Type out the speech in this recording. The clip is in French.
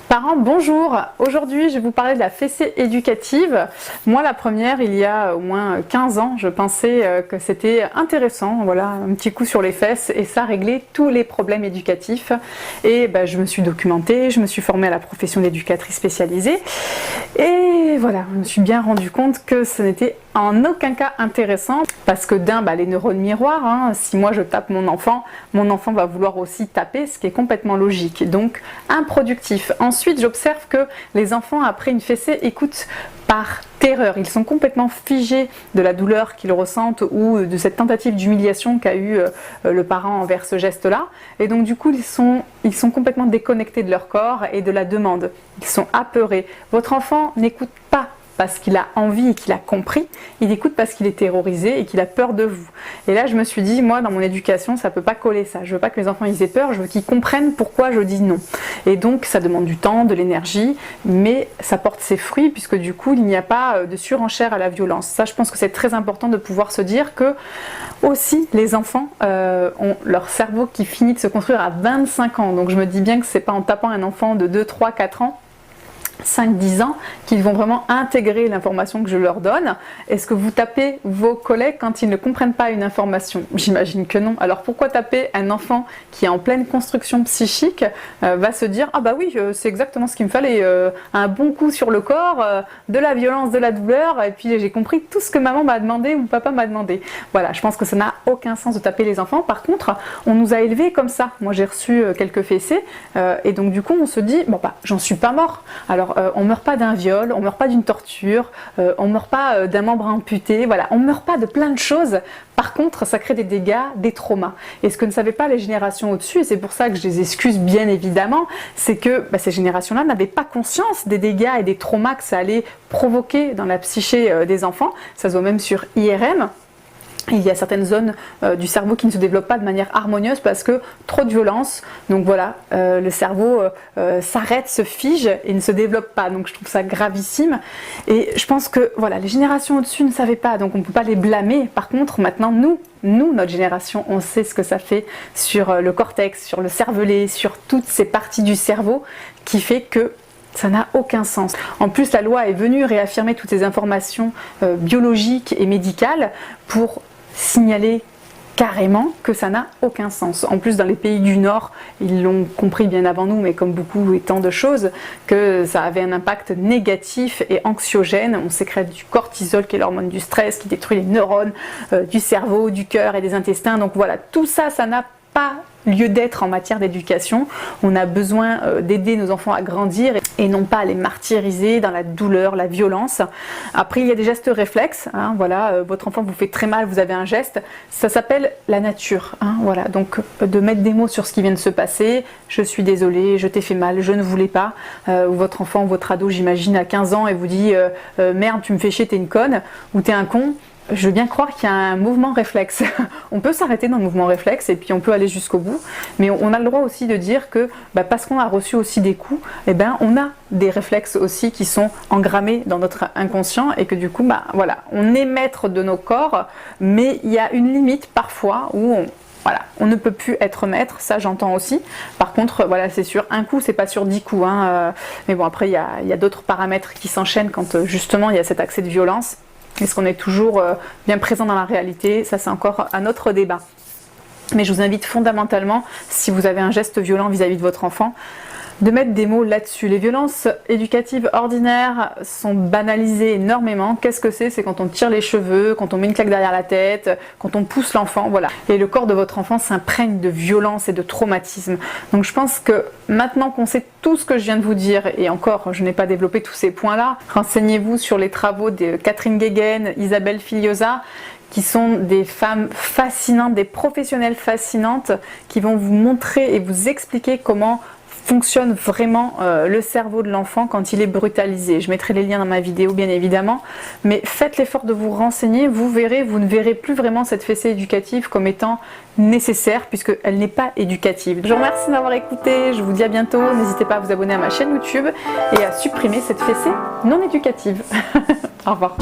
Parents, bonjour! Aujourd'hui, je vais vous parler de la fessée éducative. Moi, la première, il y a au moins 15 ans, je pensais que c'était intéressant. Voilà, un petit coup sur les fesses et ça réglait tous les problèmes éducatifs. Et je me suis documentée, je me suis formée à la profession d'éducatrice spécialisée. Et voilà, je me suis bien rendu compte que ce n'était en aucun cas intéressant parce que les neurones miroirs, si moi je tape mon enfant va vouloir aussi taper, ce qui est complètement logique, donc improductif. Ensuite, j'observe que les enfants après une fessée écoutent par terreur, ils sont complètement figés de la douleur qu'ils ressentent ou de cette tentative d'humiliation qu'a eu le parent envers ce geste-là, et donc du coup ils sont complètement déconnectés de leur corps et de la demande, ils sont apeurés. Votre enfant n'écoute pas parce qu'il a envie et qu'il a compris, il écoute parce qu'il est terrorisé et qu'il a peur de vous. Et là je me suis dit, moi dans mon éducation ça peut pas coller ça, je veux pas que les enfants ils aient peur, je veux qu'ils comprennent pourquoi je dis non. Et donc ça demande du temps, de l'énergie, mais ça porte ses fruits puisque du coup il n'y a pas de surenchère à la violence. Ça je pense que c'est très important de pouvoir se dire que aussi les enfants ont leur cerveau qui finit de se construire à 25 ans, donc je me dis bien que c'est pas en tapant un enfant de 2, 3, 4 ans 5-10 ans qu'ils vont vraiment intégrer l'information que je leur donne. Est-ce que vous tapez vos collègues quand ils ne comprennent pas une information? J'imagine que non. Alors pourquoi taper un enfant qui est en pleine construction psychique va se dire ah bah oui c'est exactement ce qu'il me fallait, un bon coup sur le corps, de la violence, de la douleur, et puis j'ai compris tout ce que maman m'a demandé ou papa m'a demandé. Voilà, je pense que ça n'a aucun sens de taper les enfants. Par contre, on nous a élevés comme ça. Moi j'ai reçu quelques fessées et donc du coup on se dit bon j'en suis pas mort. Alors on meurt pas d'un viol, on meurt pas d'une torture, on meurt pas d'un membre amputé, voilà, on meurt pas de plein de choses. Par contre, ça crée des dégâts, des traumas. Et ce que ne savaient pas les générations au-dessus, et c'est pour ça que je les excuse bien évidemment, c'est que ces générations-là n'avaient pas conscience des dégâts et des traumas que ça allait provoquer dans la psyché des enfants. Ça se voit même sur IRM. Il y a certaines zones du cerveau qui ne se développent pas de manière harmonieuse parce que trop de violence, donc voilà, le cerveau s'arrête, se fige et ne se développe pas, donc je trouve ça gravissime. Et je pense que voilà, les générations au-dessus ne savaient pas, donc on ne peut pas les blâmer. Par contre, maintenant nous, notre génération, on sait ce que ça fait sur le cortex, sur le cervelet, sur toutes ces parties du cerveau qui fait que ça n'a aucun sens. En plus, la loi est venue réaffirmer toutes ces informations biologiques et médicales pour signaler carrément que ça n'a aucun sens. En plus, dans les pays du Nord, ils l'ont compris bien avant nous, mais comme beaucoup et tant de choses, que ça avait un impact négatif et anxiogène. On sécrète du cortisol, qui est l'hormone du stress, qui détruit les neurones du cerveau, du cœur et des intestins. Donc voilà, tout ça, ça n'a pas lieu d'être en matière d'éducation. On a besoin d'aider nos enfants à grandir et non pas à les martyriser dans la douleur, la violence. Après, il y a des gestes réflexes. Voilà, votre enfant vous fait très mal, vous avez un geste. Ça s'appelle la nature. Voilà, donc de mettre des mots sur ce qui vient de se passer. Je suis désolée, je t'ai fait mal, je ne voulais pas. Ou votre enfant, votre ado, j'imagine, à 15 ans et vous dit merde, tu me fais chier, t'es une conne ou t'es un con. Je veux bien croire qu'il y a un mouvement réflexe. On peut s'arrêter dans le mouvement réflexe et puis on peut aller jusqu'au bout. Mais on a le droit aussi de dire que parce qu'on a reçu aussi des coups, on a des réflexes aussi qui sont engrammés dans notre inconscient et que du coup, voilà, on est maître de nos corps, mais il y a une limite parfois où on ne peut plus être maître, ça j'entends aussi. Par contre, voilà, c'est sur un coup, c'est pas sur 10 coups. Mais bon, après, il y a d'autres paramètres qui s'enchaînent quand justement il y a cet accès de violence. Est-ce qu'on est toujours bien présent dans la réalité? Ça, c'est encore un autre débat. Mais je vous invite fondamentalement, si vous avez un geste violent vis-à-vis de votre enfant, de mettre des mots là-dessus. Les violences éducatives ordinaires sont banalisées énormément. Qu'est-ce que c'est? C'est quand on tire les cheveux, quand on met une claque derrière la tête, quand on pousse l'enfant, voilà. Et le corps de votre enfant s'imprègne de violence et de traumatisme. Donc je pense que maintenant qu'on sait tout ce que je viens de vous dire, et encore, je n'ai pas développé tous ces points-là, renseignez-vous sur les travaux de Catherine Guéguen, Isabelle Filiosa, qui sont des femmes fascinantes, des professionnelles fascinantes, qui vont vous montrer et vous expliquer comment fonctionne vraiment le cerveau de l'enfant quand il est brutalisé. Je mettrai les liens dans ma vidéo bien évidemment, mais faites l'effort de vous renseigner, vous verrez, vous ne verrez plus vraiment cette fessée éducative comme étant nécessaire puisqu'elle n'est pas éducative. Je vous remercie d'avoir écouté, je vous dis à bientôt, n'hésitez pas à vous abonner à ma chaîne YouTube et à supprimer cette fessée non éducative. Au revoir.